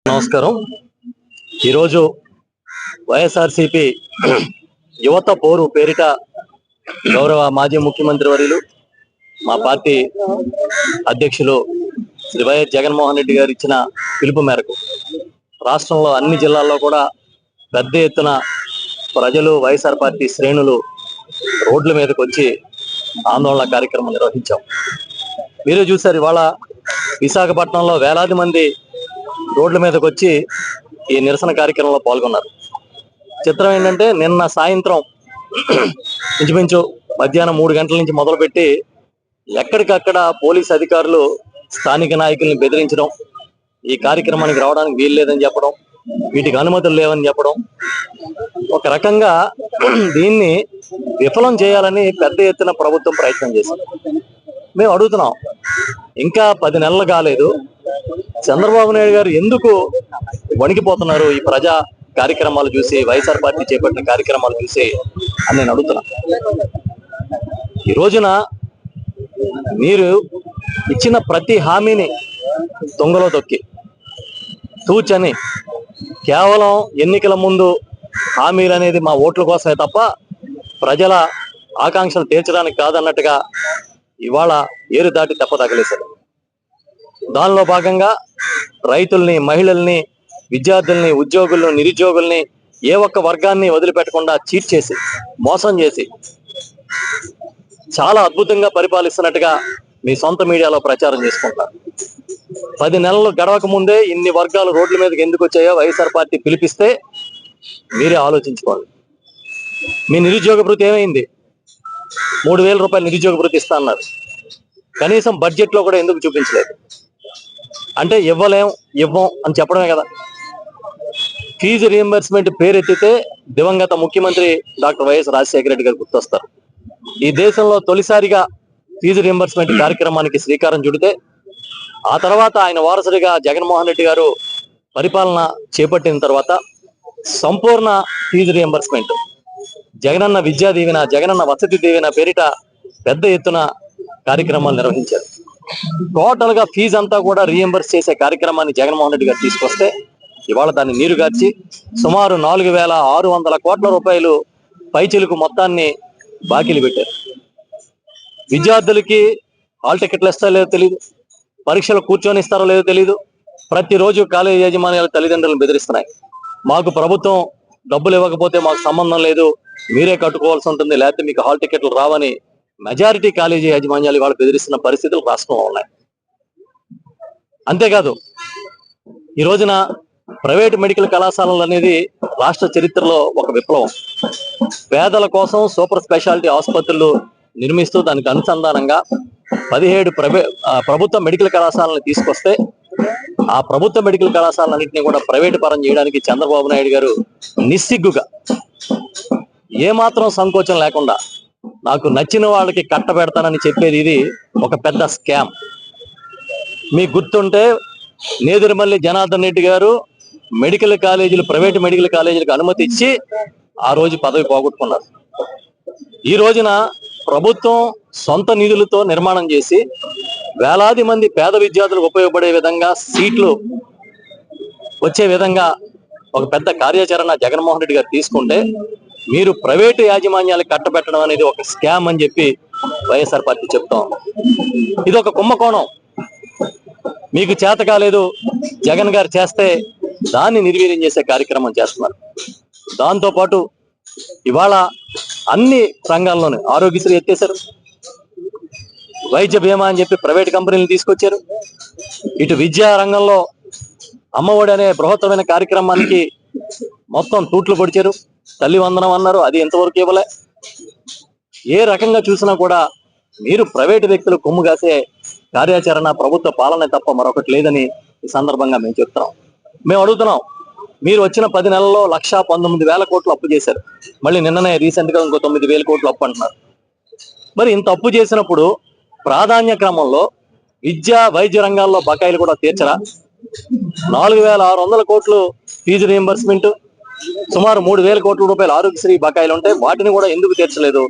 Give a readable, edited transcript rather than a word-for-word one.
నమస్కారం. ఈరోజు వైఎస్ఆర్సీపీ యువత పోరు పేరిట గౌరవ మాజీ ముఖ్యమంత్రి వర్యులు మా పార్టీ అధ్యక్షులు శ్రీ వైఎస్ జగన్మోహన్ రెడ్డి గారు ఇచ్చిన పిలుపు మేరకు రాష్ట్రంలో అన్ని జిల్లాల్లో కూడా పెద్ద ఎత్తున ప్రజలు వైఎస్ఆర్ పార్టీ శ్రేణులు రోడ్ల మీదకి వచ్చి ఆందోళన కార్యక్రమం నిర్వహించాం. మీరు చూసారు, ఇవాళ విశాఖపట్నంలో వేలాది మంది రోడ్ల మీదకి వచ్చి ఈ నిరసన కార్యక్రమంలో పాల్గొన్నారు. చిత్రం ఏంటంటే, నిన్న సాయంత్రం ఇంచుమించు మధ్యాహ్నం 3 గంటల నుంచి మొదలుపెట్టి ఎక్కడికక్కడ పోలీస్ అధికారులు స్థానిక నాయకుల్ని బెదిరించడం, ఈ కార్యక్రమానికి రావడానికి వీలు లేదని చెప్పడం, వీటికి అనుమతులు లేవని చెప్పడం, ఒక రకంగా దీన్ని విఫలం చేయాలని పెద్ద ఎత్తున ప్రభుత్వం ప్రయత్నం చేసింది. మేము అడుగుతున్నాం, ఇంకా 10 నెలలు కాలేదు, చంద్రబాబు నాయుడు గారు ఎందుకు వణికిపోతున్నారు ఈ ప్రజా కార్యక్రమాలు చూసి, వైఎస్ఆర్ పార్టీ చేపట్టిన కార్యక్రమాలు చూసి అని నేను అడుగుతున్నా. ఈ రోజున మీరు ఇచ్చిన ప్రతి హామీని దొంగలో తొక్కి తూచని కేవలం ఎన్నికల ముందు హామీలు అనేది మా ఓట్ల కోసమే తప్ప ప్రజల ఆకాంక్షలు తీర్చడానికి కాదన్నట్టుగా ఇవాళ ఏరు దాటి తెప్ప తగలేశారు. దానిలో భాగంగా రైతుల్ని, మహిళల్ని, విద్యార్థుల్ని, ఉద్యోగుల్ని, నిరుద్యోగుల్ని ఏ ఒక్క వర్గాన్ని వదిలిపెట్టకుండా చీట్ చేసి, మోసం చేసి చాలా అద్భుతంగా పరిపాలిస్తున్నట్టుగా మీ సొంత మీడియాలో ప్రచారం చేసుకుంటారు. 10 నెలలు గడవక ముందే ఇన్ని వర్గాలు రోడ్ల మీదకి ఎందుకు వచ్చాయో వైఎస్ఆర్ పార్టీ పిలిపిస్తే మీరే ఆలోచించుకోవాలి. మీ నిరుద్యోగ భృతి ఏమైంది? 3,000 రూపాయలు నిరుద్యోగ భృతి ఇస్తా అన్నారు. కనీసం బడ్జెట్ లో కూడా ఎందుకు చూపించలేదు? అంటే ఇవ్వం అని చెప్పడమే కదా. ఫీజు రీఎంబర్స్మెంట్ పేరెత్తితే దివంగత ముఖ్యమంత్రి డాక్టర్ వైఎస్ రాజశేఖర రెడ్డి గారు గుర్తొస్తారు. ఈ దేశంలో తొలిసారిగా ఫీజు రీఎంబర్స్మెంట్ కార్యక్రమానికి శ్రీకారం చుడితే, ఆ తర్వాత ఆయన వారసుడిగా జగన్మోహన్ రెడ్డి గారు పరిపాలన చేపట్టిన తర్వాత సంపూర్ణ ఫీజు రీఎంబర్స్మెంట్, జగనన్న విద్యా దీవెన, జగనన్న వసతి దీవెన పేరిట పెద్ద ఎత్తున కార్యక్రమాలు నిర్వహించారు. టోటల్ గా ఫీజు అంతా కూడా రీఎంబర్స్ చేసే కార్యక్రమాన్ని జగన్మోహన్ రెడ్డి గారు తీసుకొస్తే ఇవాళ దాన్ని నీరుగార్చి సుమారు 4,600 కోట్ల రూపాయలు పైచిలుకు మొత్తాన్ని బాకీలు పెట్టారు. విద్యార్థులకి హాల్ టికెట్లు ఇస్తారో లేదో తెలియదు, పరీక్షలు కూర్చొని ఇస్తారో లేదో తెలియదు. ప్రతిరోజు కాలేజీ యాజమాన్యాలు తల్లిదండ్రులను బెదిరిస్తున్నాయి. మాకు ప్రభుత్వం డబ్బులు ఇవ్వకపోతే మాకు సంబంధం లేదు, మీరే కట్టుకోవాల్సి ఉంటుంది, లేకపోతే మీకు హాల్ టికెట్లు రావని మెజారిటీ కాలేజీ యాజమాన్యాలు ఇవాళ బెదిరిస్తున్న పరిస్థితులు రాష్ట్రంలో ఉన్నాయి. అంతేకాదు, ఈ రోజున ప్రైవేట్ మెడికల్ కళాశాలలు అనేది రాష్ట్ర చరిత్రలో ఒక విప్లవం. పేదల కోసం సూపర్ స్పెషాలిటీ ఆసుపత్రులు నిర్మిస్తూ దానికి అనుసంధానంగా 17 ప్రభుత్వ మెడికల్ కళాశాలను తీసుకొస్తే, ఆ ప్రభుత్వ మెడికల్ కళాశాలన్నింటినీ కూడా ప్రైవేటు పరం చేయడానికి చంద్రబాబు నాయుడు గారు నిస్సిగ్గుగా, ఏమాత్రం సంకోచం లేకుండా నాకు నచ్చిన వాళ్ళకి కట్టబెడతానని చెప్పేది ఇది ఒక పెద్ద స్కామ్. మీకు గుర్తుంటే నేదురుమల్లి జనార్దన్ రెడ్డి గారు మెడికల్ కాలేజీలు, ప్రైవేటు మెడికల్ కాలేజీలకు అనుమతి ఇచ్చి ఆ రోజు పదవి పోగొట్టుకున్నారు. ఈ రోజున ప్రభుత్వం సొంత నిధులతో నిర్మాణం చేసి వేలాది మంది పేద విద్యార్థులకు ఉపయోగపడే విధంగా, సీట్లు వచ్చే విధంగా ఒక పెద్ద కార్యాచరణ జగన్మోహన్ రెడ్డి గారు తీసుకుంటే, మీరు ప్రైవేటు యాజమాన్యాలకు కట్టబెట్టడం అనేది ఒక స్కామ్ అని చెప్పి వైఎస్ఆర్ పార్టీ చెప్తాం. ఇది ఒక కుంభకోణం. మీకు చేత కాలేదు, జగన్ గారు చేస్తే దాన్ని నిర్వీర్యం చేసే కార్యక్రమం చేస్తున్నారు. దాంతోపాటు ఇవాళ అన్ని రంగాల్లోనే ఆరోగ్యశ్రీ ఎత్తేశారు, వైద్య బీమా అని చెప్పి ప్రైవేట్ కంపెనీలు తీసుకొచ్చారు. ఇటు విద్యా రంగంలో అమ్మఒడి అనే బృహత్తమైన కార్యక్రమానికి మొత్తం తూట్లు పొడిచారు. తల్లి వందనం అన్నారు, అది ఎంతవరకు ఇవ్వలే. ఏ రకంగా చూసినా కూడా మీరు ప్రైవేటు వ్యక్తులు కొమ్ము కాసే కార్యాచరణ, ప్రభుత్వ పాలన తప్ప మరొకటి లేదని ఈ సందర్భంగా మేము చెప్తున్నాం. మేము అడుగుతున్నాం, మీరు వచ్చిన 10 నెలల్లో 1,19,000 కోట్లు అప్పు చేశారు. మళ్ళీ నిన్ననే రీసెంట్ గా ఇంకో 9,000 కోట్లు అప్పు అంటున్నారు. మరి ఇంత అప్పు చేసినప్పుడు ప్రాధాన్య క్రమంలో విద్యా, వైద్య రంగాల్లో బకాయిలు కూడా తీర్చరా? 4,600 కోట్లు ఫీజు రీఎంబర్స్మెంట్, సుమారు 3,000 కోట్ల రూపాయలు ఆరోగ్యశ్రీ బకాయిలు ఉంటాయి, వాటిని కూడా ఎందుకు తీర్చలేదు?